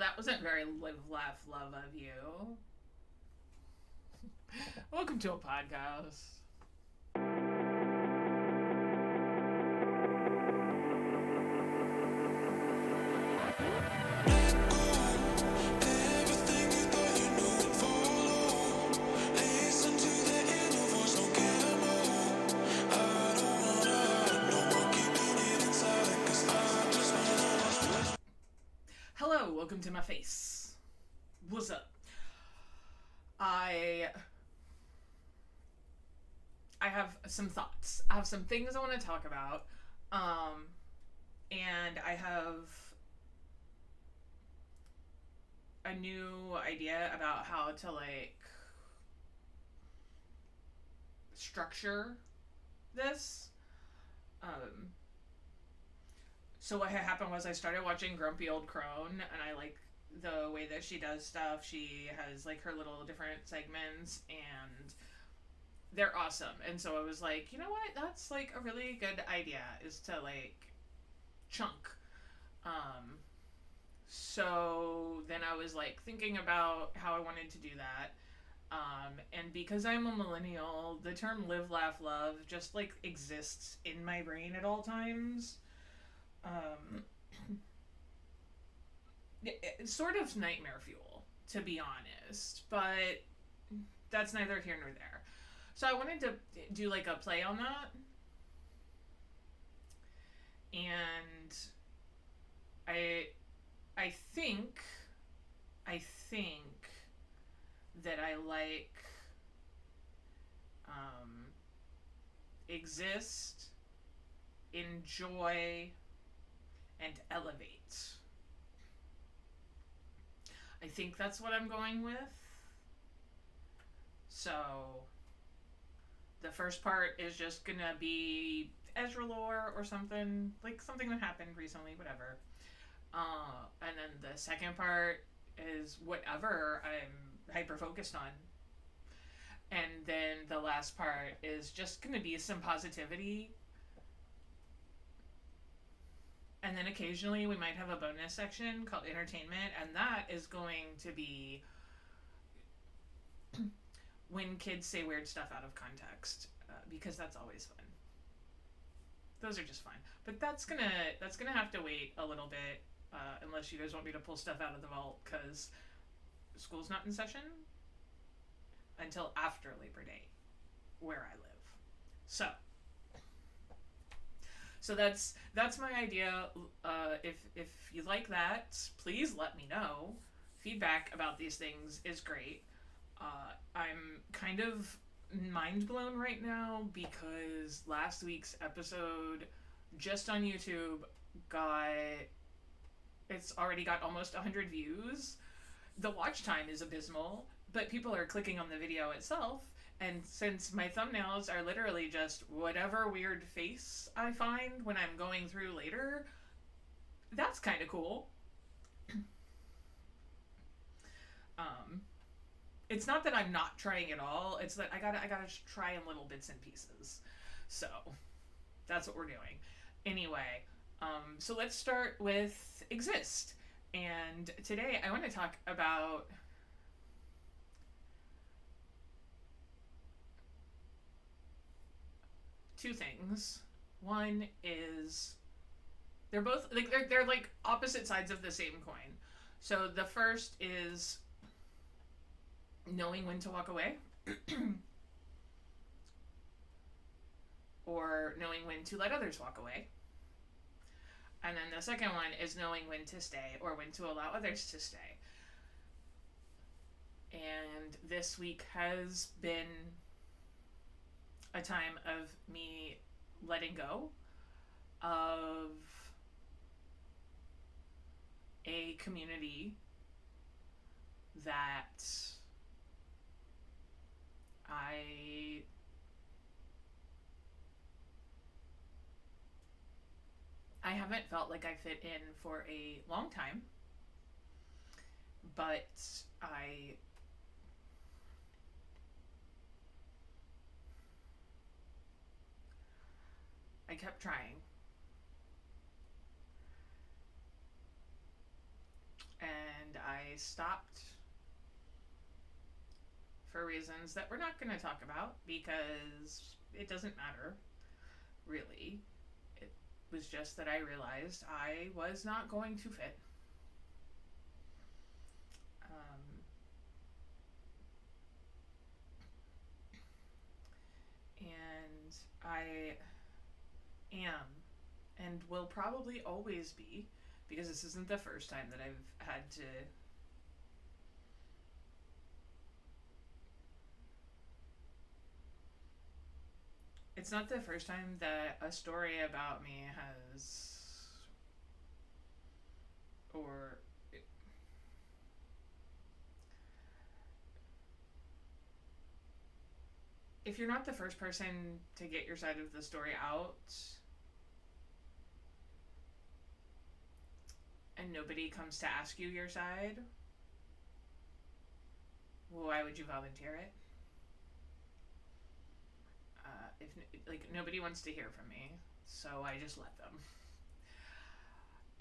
that wasn't very live, laugh, love of you. Welcome to a podcast. Hello, welcome to my face. What's up? I have some thoughts. I have some things I want to talk about. And I have a new idea about how to structure this. So what had happened was I started watching Grumpy Old Crone, and I like the way that she does stuff. She has her little different segments, and they're awesome. And so I was like, you know what? That's a really good idea, is to chunk. So then I was thinking about how I wanted to do that. And because I'm a millennial, the term live, laugh, love just exists in my brain at all times. It's sort of nightmare fuel, to be honest, but that's neither here nor there. So I wanted to do a play on that, and I think that I exist, enjoy, and elevate. I think that's what I'm going with. So the first part is just gonna be Ezra lore or something that happened recently, whatever. And then the second part is whatever I'm hyper focused on. And then the last part is just gonna be some positivity. And then occasionally we might have a bonus section called entertainment, and that is going to be when kids say weird stuff out of context, because that's always fun. Those are just fun. But that's gonna have to wait a little bit, unless you guys want me to pull stuff out of the vault, because school's not in session until after Labor Day, where I live. So that's my idea. If you like that, please let me know. Feedback about these things is great. I'm kind of mind blown right now because last week's episode, just on YouTube, it's already got almost 100 views. The watch time is abysmal, but people are clicking on the video itself. And since my thumbnails are literally just whatever weird face I find when I'm going through later, that's kind of cool. It's not that I'm not trying at all. It's that I gotta try in little bits and pieces. So that's what we're doing. Anyway, so let's start with exist. And today I want to talk about two things. One is they're both they're opposite sides of the same coin. So the first is knowing when to walk away or knowing when to let others walk away. And then the second one is knowing when to stay or when to allow others to stay. And this week has been a time of me letting go of a community that I haven't felt like I fit in for a long time, but I kept trying. And stopped for reasons that we're not going to talk about because it doesn't matter, really. It was just that I realized I was not going to fit. And I am and will probably always be, because this isn't the first time that I've had to it's not the first time that a story about me has or if you're not the first person to get your side of the story out and nobody comes to ask you your side, why would you volunteer it? If like nobody wants to hear from me, so I just let them.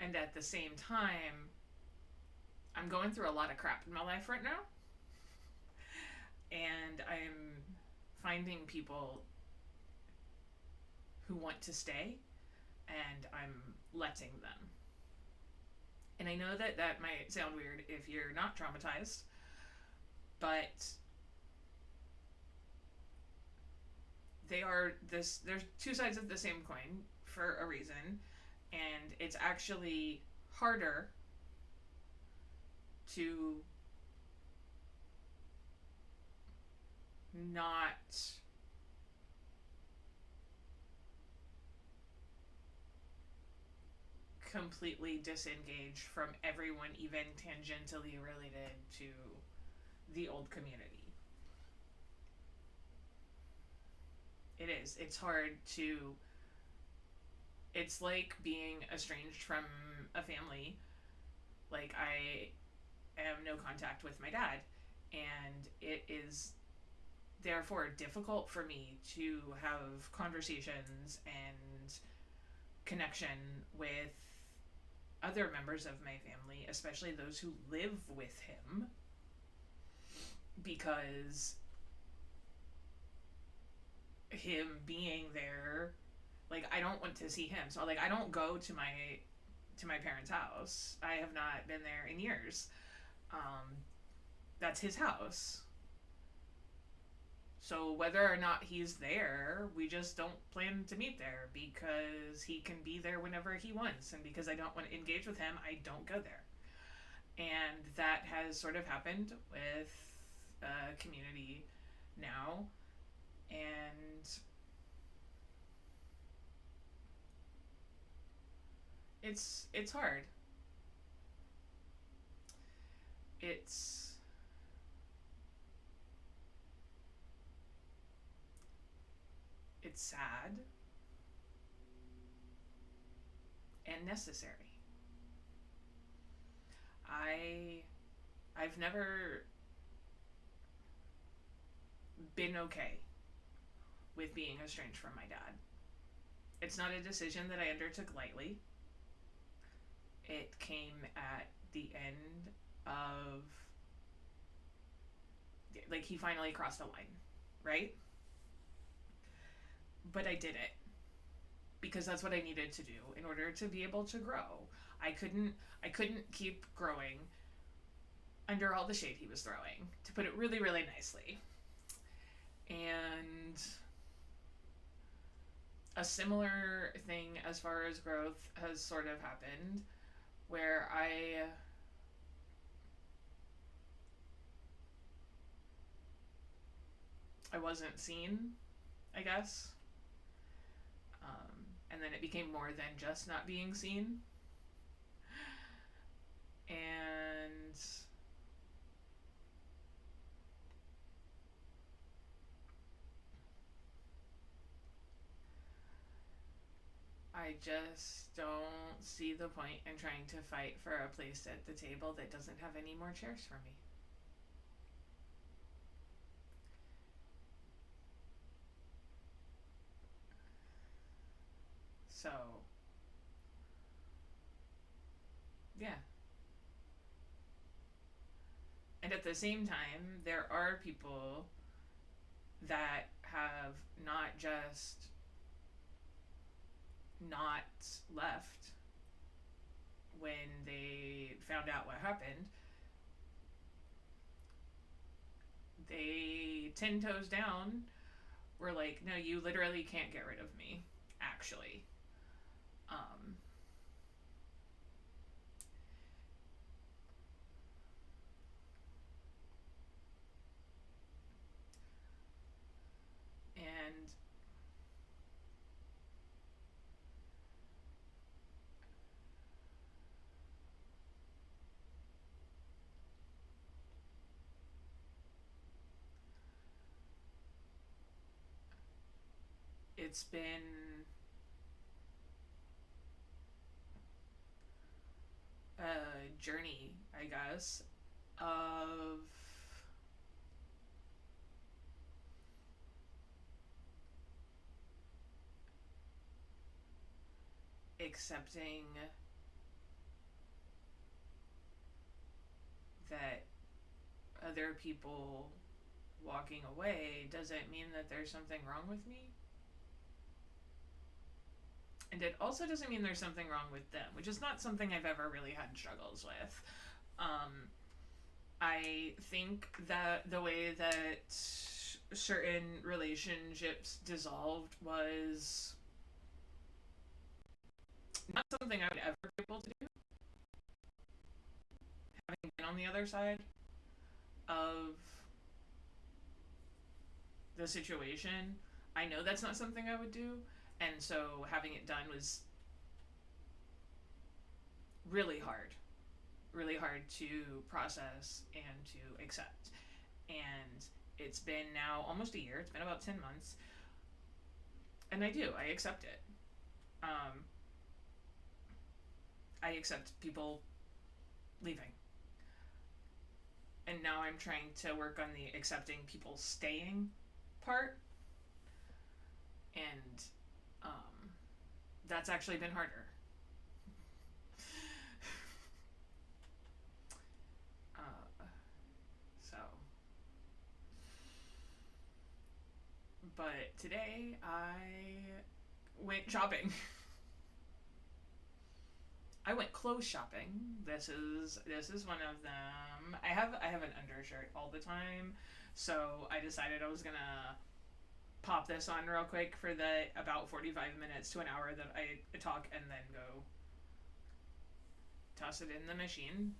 And at the same time, I'm going through a lot of crap in my life right now, and I'm finding people who want to stay, and I'm letting them. And I know that that might sound weird if you're not traumatized, but there's two sides of the same coin for a reason, and it's actually harder to not completely disengage from everyone, even tangentially related to the old community. It is. It's hard to. It's like being estranged from a family. Like, I am no contact with my dad, and it is therefore difficult for me to have conversations and connection with other members of my family, especially those who live with him, because him being there, like, I don't want to see him. So like I don't go to my parents' house. I have not been there in years. That's his house. So whether or not he's there, we just don't plan to meet there because he can be there whenever he wants, and because I don't want to engage with him, I don't go there. And that has sort of happened with community now, and it's hard. It's sad and necessary. I've never been okay with being estranged from my dad. It's not a decision that I undertook lightly. It came at the end of, like, he finally crossed the line, right? But I did it because that's what I needed to do in order to be able to grow. I couldn't keep growing under all the shade he was throwing, to put it really, really nicely. And a similar thing as far as growth has sort of happened where I wasn't seen, I guess. And then it became more than just not being seen. And I just don't see the point in trying to fight for a place at the table that doesn't have any more chairs for me. So, yeah. And at the same time, there are people that have not just not left when they found out what happened. They 10 toes down were like, no, you literally can't get rid of me, actually. Um, and it's been a journey, I guess, of accepting that other people walking away doesn't mean that there's something wrong with me. And it also doesn't mean there's something wrong with them, which is not something I've ever really had struggles with. I think that the way that certain relationships dissolved was not something I would ever be able to do, having been on the other side of the situation. I know that's not something I would do, and so having it done was really hard. Really hard to process and to accept. And it's been now almost a year. It's been about 10 months. And I accept it. Um, I accept people leaving. And now I'm trying to work on the accepting people staying part. And that's actually been harder. So, but today I went shopping. I went clothes shopping. This is one of them. I have an undershirt all the time, so I decided I was gonna pop this on real quick for the about 45 minutes to an hour that I talk, and then go toss it in the machine,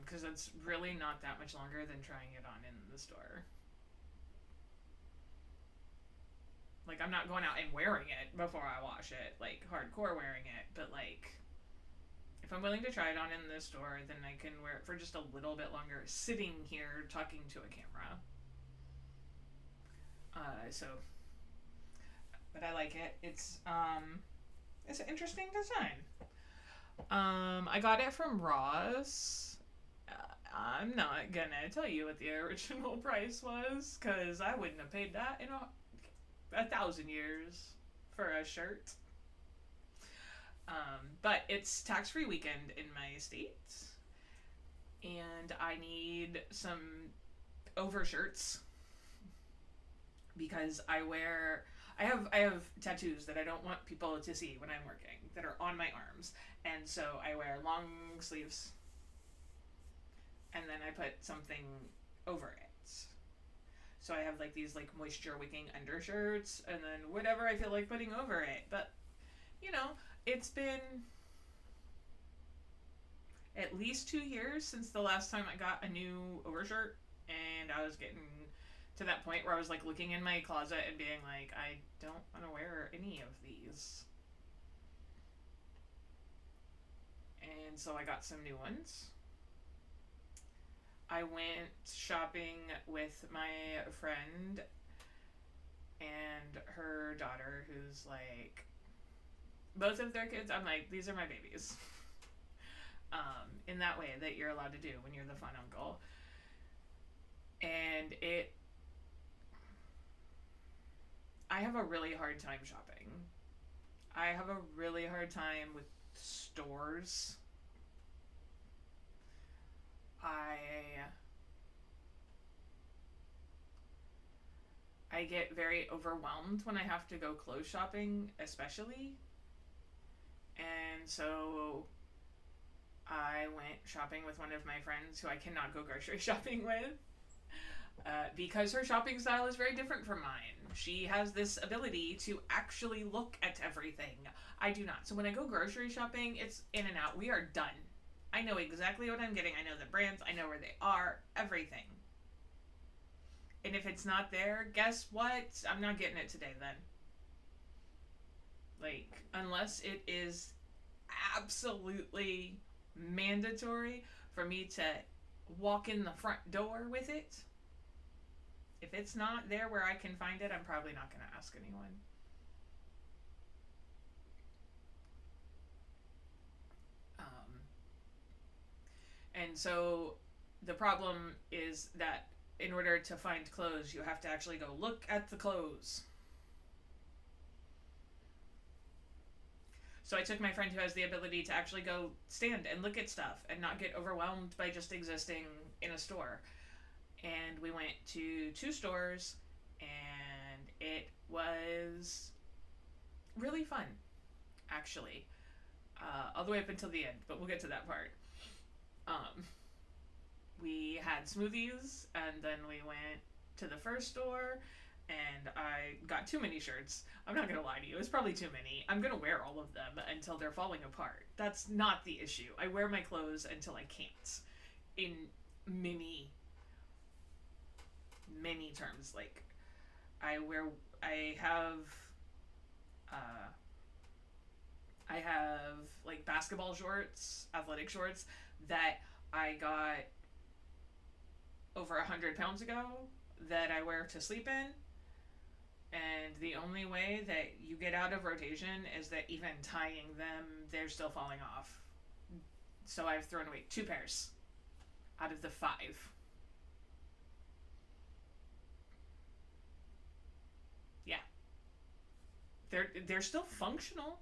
because it's really not that much longer than trying it on in the store. Like, I'm not going out and wearing it before I wash it, like hardcore wearing it, but like, if I'm willing to try it on in the store, then I can wear it for just a little bit longer sitting here talking to a camera. So, but I like it. It's an interesting design. I got it from Ross. I'm not gonna tell you what the original price was, because I wouldn't have paid that in a thousand years for a shirt. But it's tax-free weekend in my state, and I need some overshirts because I have tattoos that I don't want people to see when I'm working that are on my arms, and so I wear long sleeves, and then I put something over it. So I have like these like moisture wicking undershirts, and then whatever I feel like putting over it. But you know, it's been at least 2 years since the last time I got a new overshirt, and I was getting to that point where I was like looking in my closet and being like, I don't want to wear any of these. And so I got some new ones. I went shopping with my friend and her daughter, who's like, both of their kids, I'm like, these are my babies. In that way that you're allowed to do when you're the fun uncle. And I have a really hard time shopping. I have a really hard time with stores. I I get very overwhelmed when I have to go clothes shopping, especially. And so I went shopping with one of my friends who I cannot go grocery shopping with. Because her shopping style is very different from mine. She has this ability to actually look at everything. I do not. So when I go grocery shopping, it's in and out. We are done. I know exactly what I'm getting. I know the brands. I know where they are. Everything. And if it's not there, guess what? I'm not getting it today then. Like, unless it is absolutely mandatory for me to walk in the front door with it. If it's not there where I can find it, I'm probably not going to ask anyone. And so the problem is that in order to find clothes, you have to actually go look at the clothes. So I took my friend who has the ability to actually go stand and look at stuff and not get overwhelmed by just existing in a store. And we went to 2 stores, and it was really fun, actually. All the way up until the end, but we'll get to that part. We had smoothies, and then we went to the first store, and I got too many shirts. I'm not going to lie to you. It's probably too many. I'm going to wear all of them until they're falling apart. That's not the issue. I wear my clothes until I can't. In many terms. Like, I have like basketball shorts, athletic shorts that I got over 100 pounds ago that I wear to sleep in. And the only way that you get out of rotation is that even tying them, they're still falling off. So I've thrown away 2 pairs out of the 5. Yeah. They're still functional.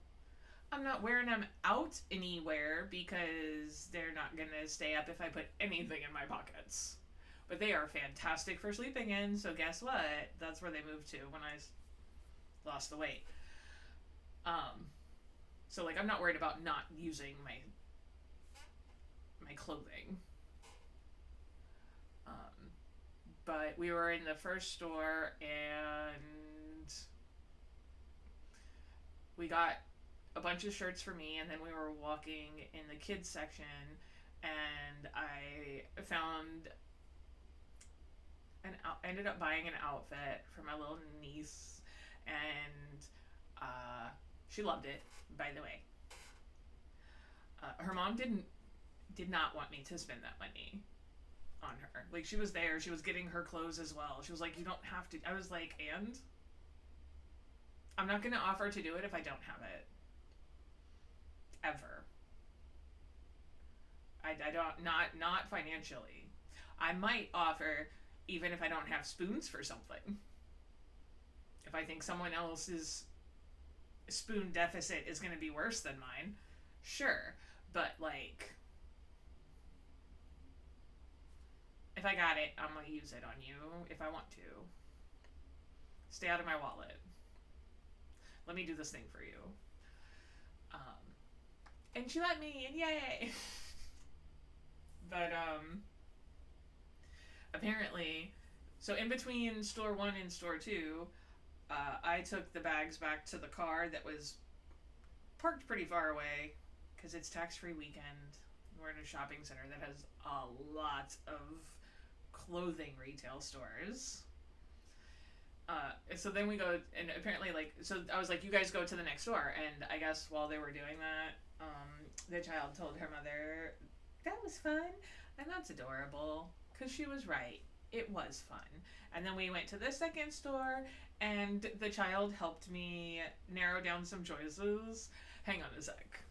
I'm not wearing them out anywhere because they're not going to stay up if I put anything in my pockets. But they are fantastic for sleeping in, so guess what? That's where they moved to when I lost the weight. So like I'm not worried about not using my clothing. But we were in the first store and we got a bunch of shirts for me, and then we were walking in the kids section, and I ended up buying an outfit for my little niece, and she loved it, by the way. Her mom did not want me to spend that money on her. Like, she was there, she was getting her clothes as well. She was like, you don't have to. I was like, and? I'm not going to offer to do it if I don't have it. Ever. I don't, not financially. I might offer even if I don't have spoons for something. If I think someone else's spoon deficit is going to be worse than mine, sure. But like, if I got it, I'm going to use it on you if I want to. Stay out of my wallet. Let me do this thing for you. And she let me, and yay! But, apparently, so in between store 1 and store 2, I took the bags back to the car that was parked pretty far away, because it's tax-free weekend. We're in a shopping center that has a lot of clothing retail stores. So then we go, and apparently, like, so I was like, you guys go to the next door, and I guess while they were doing that, the child told her mother, that was fun, and that's adorable, because she was right. It was fun. And then we went to the second store, and the child helped me narrow down some choices. Hang on a sec.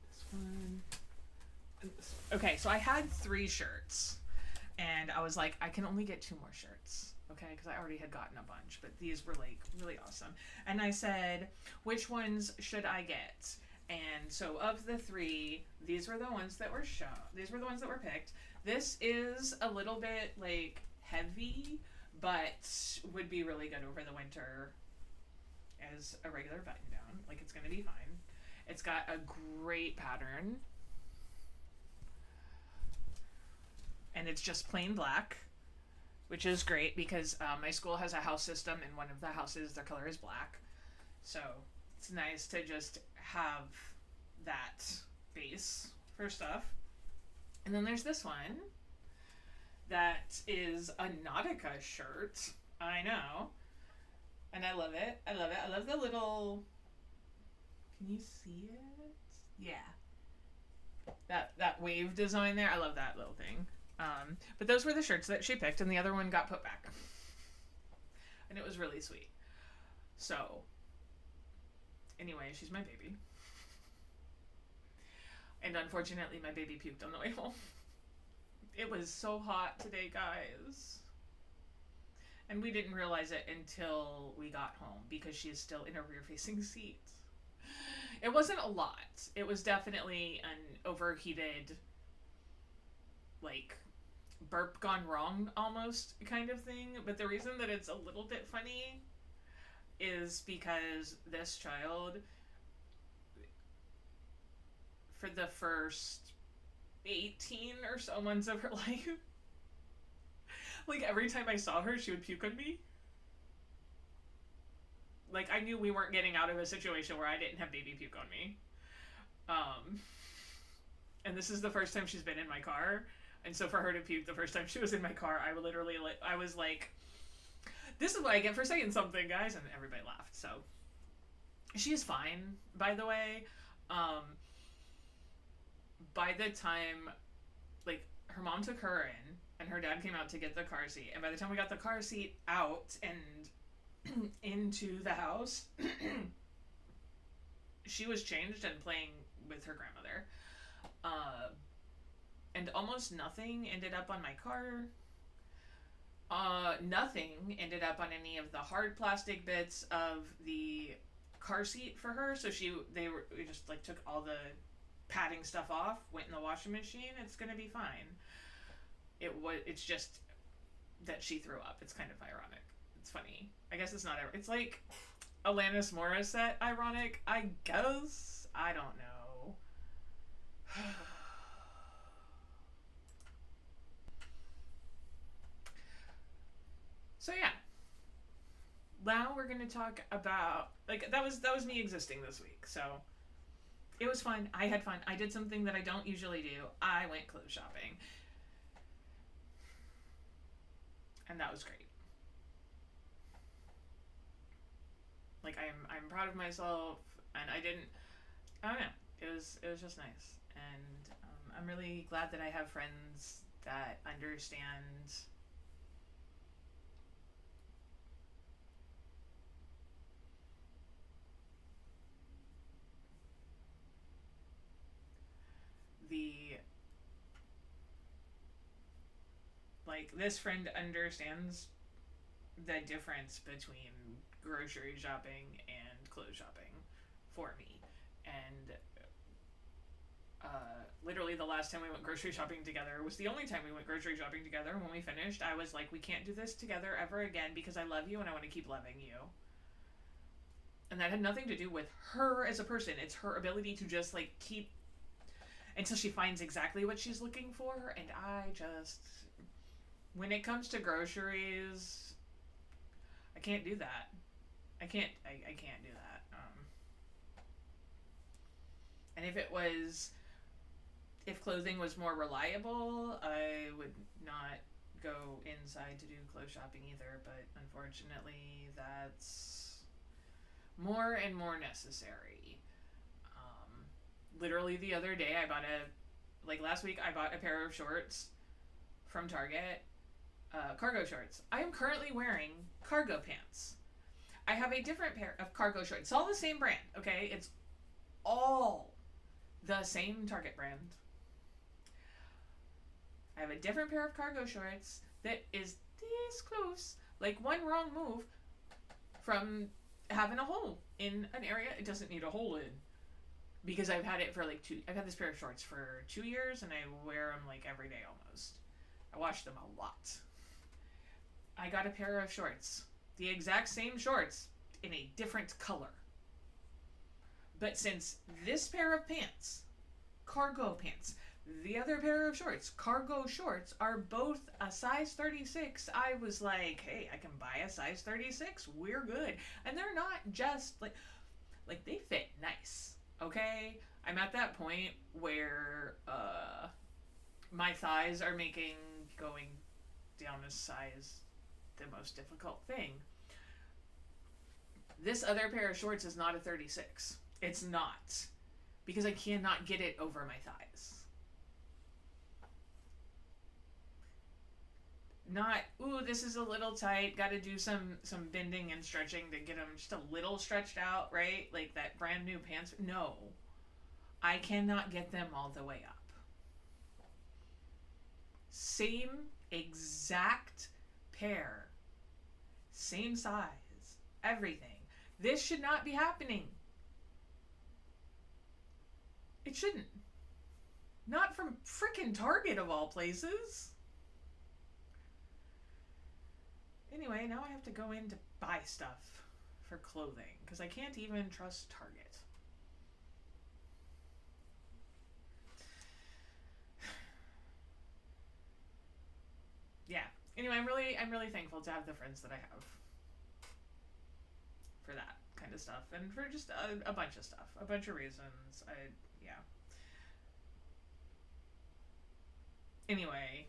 This one. Okay, so I had 3 shirts, and I was like, I can only get 2 more shirts. Okay, because I already had gotten a bunch, but these were like really awesome. And I said, which ones should I get? And so of the 3, these were the ones that were shown. These were the ones that were picked. This is a little bit like heavy, but would be really good over the winter as a regular button down. Like, it's going to be fine. It's got a great pattern. And it's just plain black, which is great because my school has a house system, and one of the houses, their color is black. So it's nice to just have that base for stuff. And then there's this one that is a Nautica shirt. I know. And I love it. I love it. I love the little... Can you see it? Yeah. That wave design there. I love that little thing. But those were the shirts that she picked, and the other one got put back. And it was really sweet. So, anyway, she's my baby. And unfortunately, my baby puked on the way home. It was so hot today, guys. And we didn't realize it until we got home because she is still in a rear-facing seat. It wasn't a lot. It was definitely an overheated, like, burp gone wrong almost kind of thing. But the reason that it's a little bit funny is because this child, for the first 18 or so months of her life, like, every time I saw her, she would puke on me. Like, I knew we weren't getting out of a situation where I didn't have baby puke on me. And this is the first time she's been in my car. And so for her to puke the first time she was in my car, I literally, I was like, this is what I get for saying something, guys. And everybody laughed. So she's fine, by the way. By the time, like, her mom took her in, and her dad came out to get the car seat. And by the time we got the car seat out and into the house, she was changed and playing with her grandmother. And almost nothing ended up on my car. Nothing ended up on any of the hard plastic bits of the car seat for her. So we just, like, took all the padding stuff off, went in the washing machine. It's gonna be fine. It's just that she threw up. It's kind of ironic. It's funny. I guess it's not ever. It's like Alanis Morissette ironic, I guess. I don't know. So yeah. Now we're gonna talk about, like, that was me existing this week. So it was fun. I had fun. I did something that I don't usually do. I went clothes shopping. And that was great. Like, I'm proud of myself, and I don't know. It was just nice. And I'm really glad that I have friends that understand this friend understands the difference between grocery shopping and clothes shopping for me. And literally the last time we went grocery shopping together was the only time we went grocery shopping together. When we finished, I was like, we can't do this together ever again because I love you and I want to keep loving you. And that had nothing to do with her as a person. It's her ability to just, like, keep until she finds exactly what she's looking for. And I just, when it comes to groceries, I can't do that. I can't do that. And if clothing was more reliable, I would not go inside to do clothes shopping either. But unfortunately, that's more and more necessary. Literally the other day, last week, I bought a pair of shorts from Target, cargo shorts. I am currently wearing cargo pants. I have a different pair of cargo shorts. It's all the same brand, okay? It's all the same Target brand. I have a different pair of cargo shorts that is this close, like one wrong move from having a hole in an area it doesn't need a hole in. Because I've had it for I've had this pair of shorts for 2 years and I wear them like every day almost. I wash them a lot. I got a pair of shorts. The exact same shorts in a different color. But since this pair of pants, cargo pants, the other pair of shorts, cargo shorts, are both a size 36, I was like, hey, I can buy a size 36. We're good. And they're not just like they fit nice. Okay? I'm at that point where my thighs are making going down a size the most difficult thing. This other pair of shorts is not a 36. It's not. Because I cannot get it over my thighs. Not, ooh, this is a little tight, gotta do some bending and stretching to get them just a little stretched out, right? Like that brand new pants. No. I cannot get them all the way up. Same exact pair. Same size. Everything. This should not be happening. It shouldn't. Not from frickin' Target of all places. Anyway, now I have to go in to buy stuff for clothing because I can't even trust Target. Yeah. Anyway, I'm really thankful to have the friends that I have for that kind of stuff and for just a bunch of stuff, a bunch of reasons. Yeah. Anyway,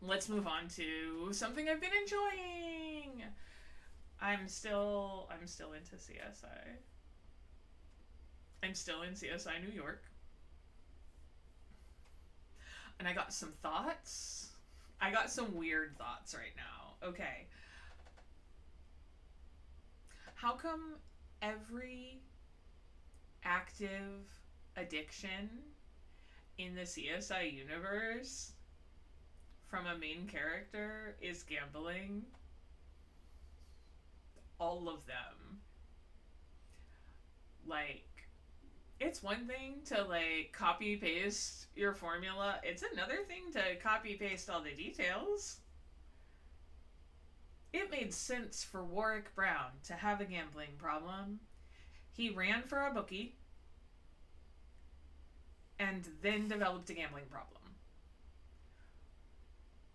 let's move on to something I've been enjoying. I'm still into CSI. I'm still in CSI New York. And I got some thoughts. I got some weird thoughts right now. Okay. How come every active addiction in the CSI universe from a main character is gambling? All of them. Like, it's one thing to like copy paste your formula. It's another thing to copy paste all the details. It made sense for Warwick Brown to have a gambling problem. He ran for a bookie and then developed a gambling problem.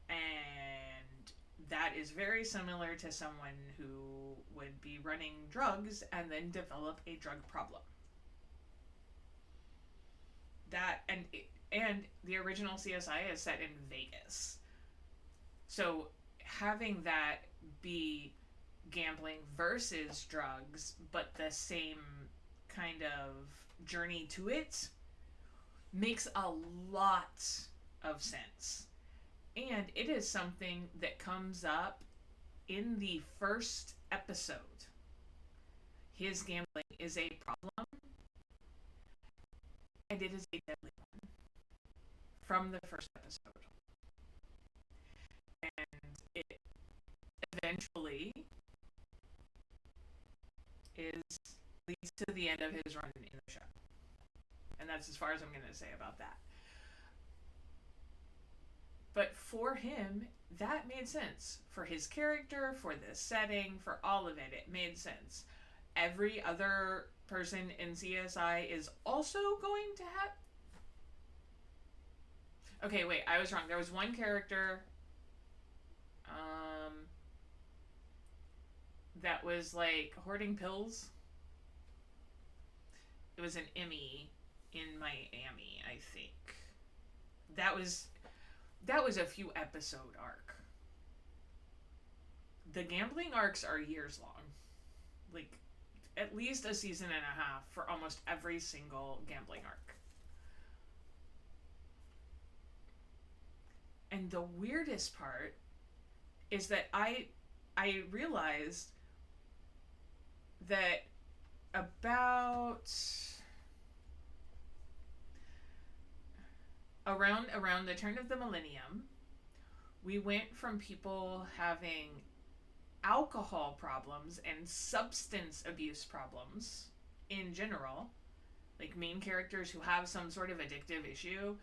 And that is very similar to someone who would be running drugs and then develop a drug problem. That and the original CSI is set in Vegas. So having that be gambling versus drugs, but the same kind of journey to it, makes a lot of sense. And it is something that comes up in the first episode. His gambling is a problem, and it is a deadly one from the first episode. And it eventually leads to the end of his run in the show. And that's as far as I'm going to say about that. But for him, that made sense. For his character, for this setting, for all of it, it made sense. Every other person in CSI is also going to have... Okay, wait, I was wrong. There was one character that was like hoarding pills. It was an Emmy in Miami, I think. That was a few episode arc. The gambling arcs are years long. Like, at least a season and a half for almost every single gambling arc. And the weirdest part is that I realized that about around the turn of the millennium, we went from people having alcohol problems and substance abuse problems in general, like main characters who have some sort of addictive issue,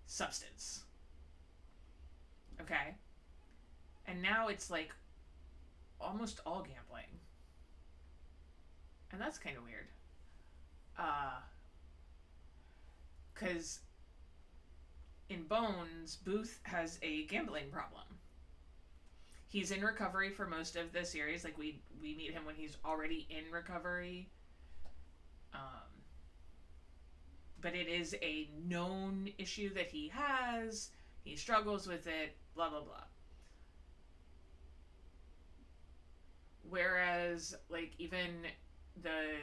substance. Okay? And now it's like almost all gambling. And that's kind of weird. Because in Bones, Booth has a gambling problem. He's in recovery for most of the series. Like, we meet him when he's already in recovery. But it is a known issue that he has. He struggles with it, blah, blah, blah. Whereas, like, even the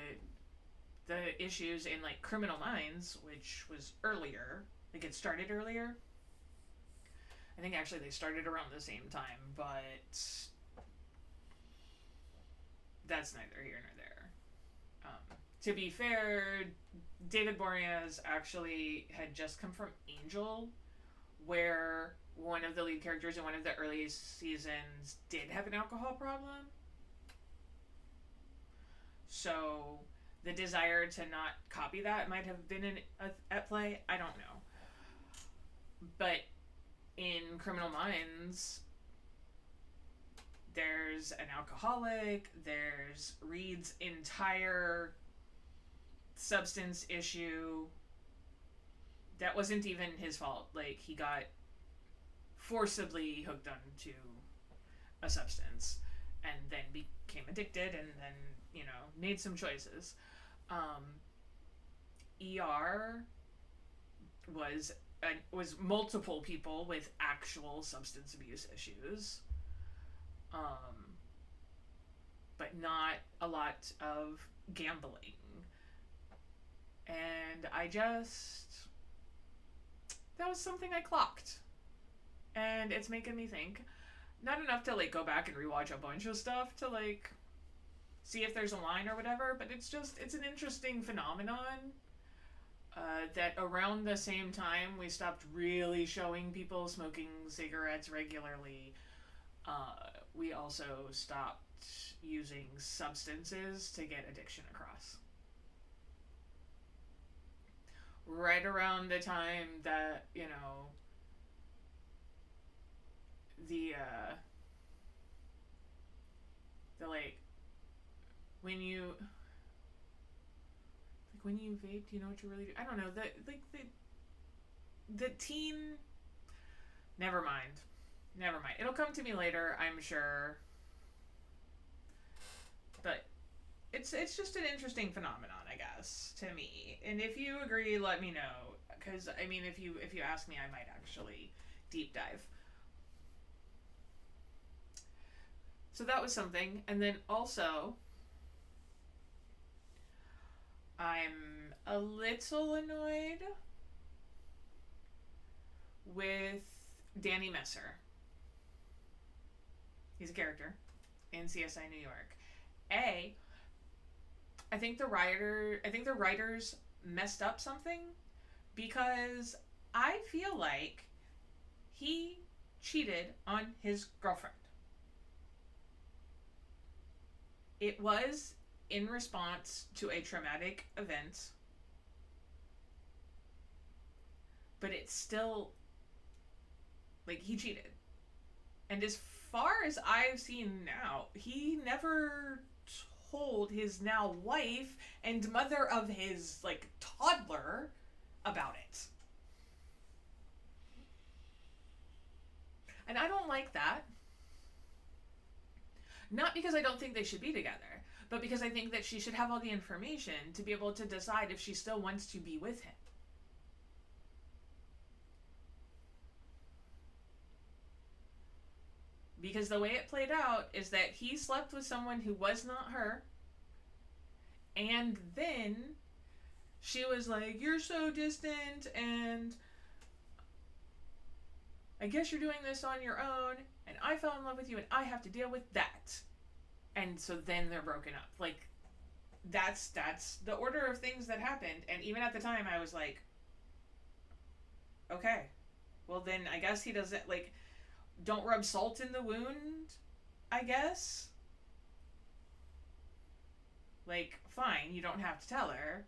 issues in, like, Criminal Minds, which was earlier, like, it started earlier. I think actually they started around the same time, but that's neither here nor there. To be fair, David Boreanaz actually had just come from Angel, where one of the lead characters in one of the early seasons did have an alcohol problem. So the desire to not copy that might have been at play. I don't know. But in Criminal Minds, there's an alcoholic, there's Reed's entire substance issue. That wasn't even his fault. Like, he got forcibly hooked onto a substance and then became addicted and then, you know, made some choices. ER was multiple people with actual substance abuse issues. But not a lot of gambling. And that was something I clocked. And it's making me think. Not enough to, like, go back and rewatch a bunch of stuff to, like, see if there's a line or whatever, but it's an interesting phenomenon. That around the same time we stopped really showing people smoking cigarettes regularly, we also stopped using substances to get addiction across. Right around the time that, you know, the like, when you vape, do you know what you really do? I don't know. The teen... Never mind. It'll come to me later, I'm sure. But it's just an interesting phenomenon, I guess, to me. And if you agree, let me know. Because, I mean, if you ask me, I might actually deep dive. So that was something. And then also, I'm a little annoyed with Danny Messer. He's a character in CSI New York. I think the writers messed up something, because I feel like he cheated on his girlfriend. It was in response to a traumatic event, but it's still, like, he cheated. And as far as I've seen now, he never told his now wife and mother of his, like, toddler about it. And I don't like that. Not because I don't think they should be together, but because I think that she should have all the information to be able to decide if she still wants to be with him. Because the way it played out is that he slept with someone who was not her, and then she was like, "You're so distant, and I guess you're doing this on your own, and I fell in love with you, and I have to deal with that." And so then they're broken up. Like, that's the order of things that happened. And even at the time, I was like, okay, well then I guess he doesn't, like, don't rub salt in the wound, I guess. Like, fine, you don't have to tell her.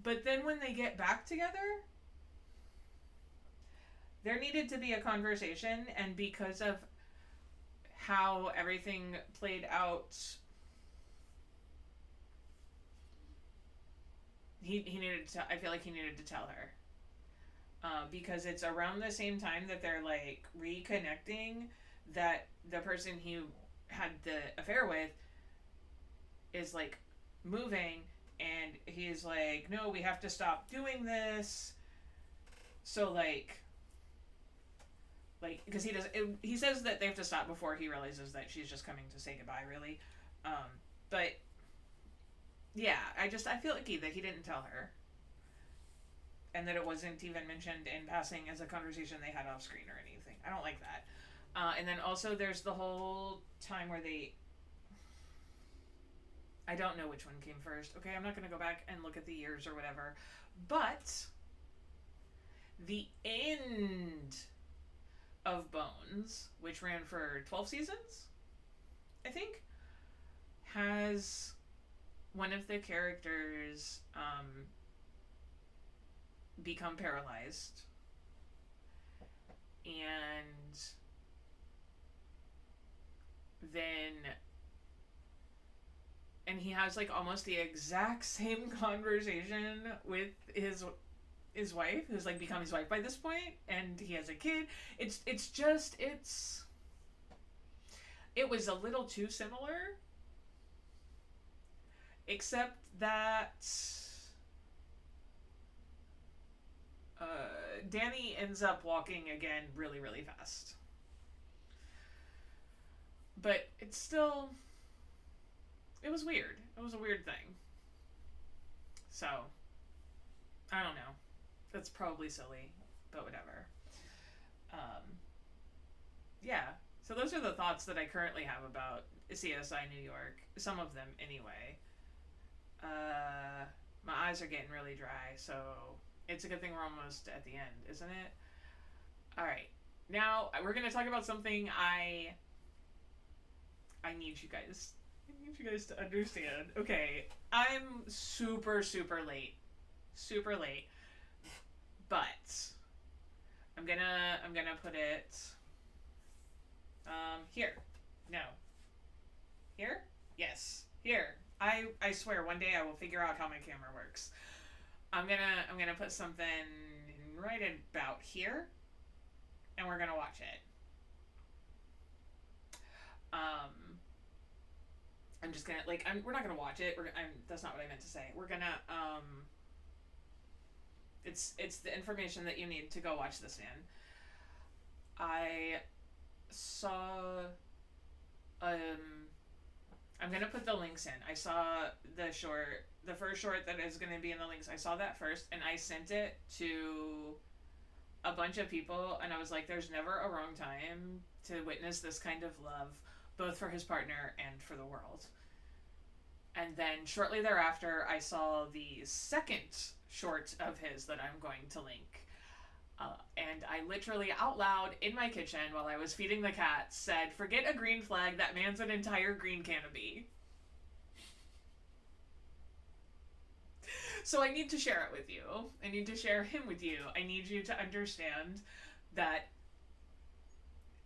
But then when they get back together, there needed to be a conversation, and because of how everything played out, he needed to, I feel like he needed to tell her. Because it's around the same time that they're like reconnecting, that the person he had the affair with is like moving, and he's like, no, we have to stop doing this. So like because he says that they have to stop before he realizes that she's just coming to say goodbye, really. But yeah, I feel icky that he didn't tell her, and that it wasn't even mentioned in passing as a conversation they had off screen or anything. I don't like that. And then also there's the whole time where I don't know which one came first. Okay, I'm not going to go back and look at the years or whatever. But the end of Bones, which ran for 12 seasons, I think, has one of the characters become paralyzed, and then he has like almost the exact same conversation with his wife, who's like become his wife by this point, and he has a kid. It was a little too similar, except that Danny ends up walking again really, really fast. But it was weird. It was a weird thing. So, I don't know. That's probably silly, but whatever. Yeah. So those are the thoughts that I currently have about CSI New York. Some of them, anyway. My eyes are getting really dry, so it's a good thing we're almost at the end, isn't it? Alright. Now, we're going to talk about something I need you guys to understand. Okay, I'm super, super late. Super late. But I'm gonna put it here. No. Here? Yes. Here. I swear one day I will figure out how my camera works. I'm gonna put something right about here, and we're gonna watch it. I'm just gonna we're not gonna watch it. That's not what I meant to say. We're gonna it's the information that you need to go watch this in. I saw I'm gonna put the links in. I saw the first short that is gonna be in the links. I saw that first, and I sent it to a bunch of people, and I was like, there's never a wrong time to witness this kind of love, both for his partner and for the world. And then shortly thereafter, I saw the second short of his that I'm going to link. And I literally out loud in my kitchen while I was feeding the cat said, forget a green flag, that man's an entire green canopy. So I need to share it with you. I need to share him with you. I need you to understand that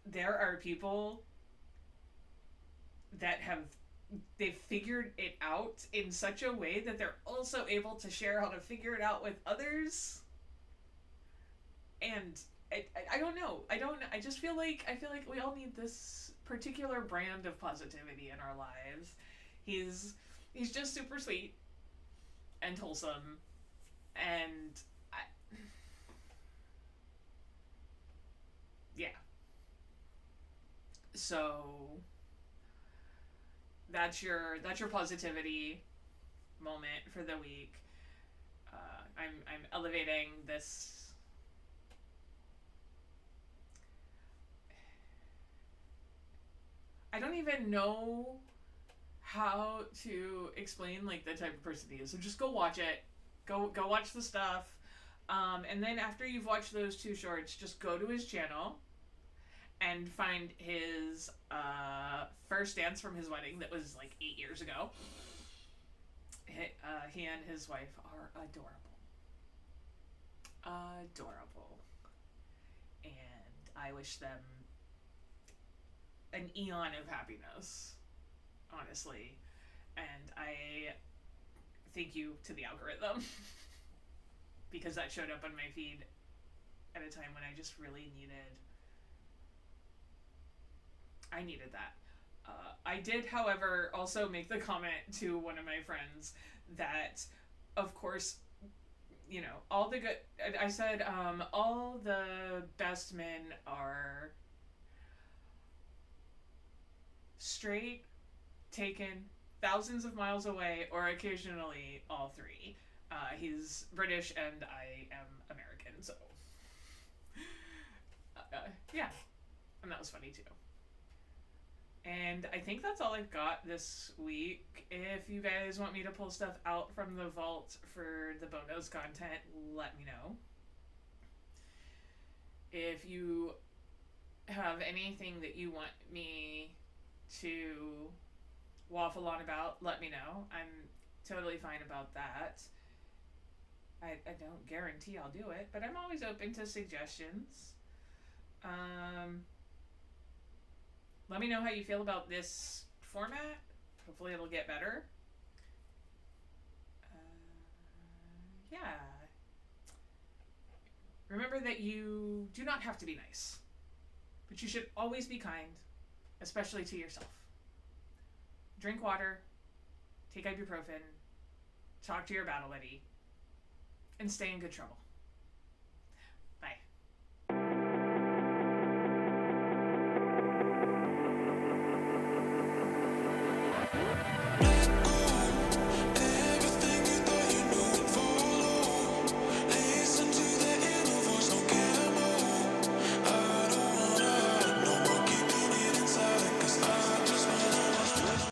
there are people that they've figured it out in such a way that they're also able to share how to figure it out with others. And I don't know. I just feel like we all need this particular brand of positivity in our lives. He's just super sweet and wholesome, and yeah. So that's your positivity moment for the week. I'm elevating this. I don't even know how to explain like the type of person he is. So just go watch it. Go watch the stuff. And then after you've watched those two shorts, just go to his channel and find his first dance from his wedding that was like 8 years ago. He and his wife are adorable. Adorable. And I wish them an eon of happiness, honestly. And I thank you to the algorithm because that showed up on my feed at a time when I just really needed that. I did, however, also make the comment to one of my friends that, of course, all the good. I said, all the best men are straight, taken, thousands of miles away, or occasionally all three. He's British and I am American, so yeah, and that was funny too. And I think that's all I've got this week. If you guys want me to pull stuff out from the vault for the bonus content, let me know. If you have anything that you want me to waffle on about, let me know. I'm totally fine about that. I don't guarantee I'll do it, but I'm always open to suggestions. Let me know how you feel about this format. Hopefully it'll get better. Yeah. Remember that you do not have to be nice, but you should always be kind, especially to yourself. Drink water, take ibuprofen, talk to your battle buddy, and stay in good trouble.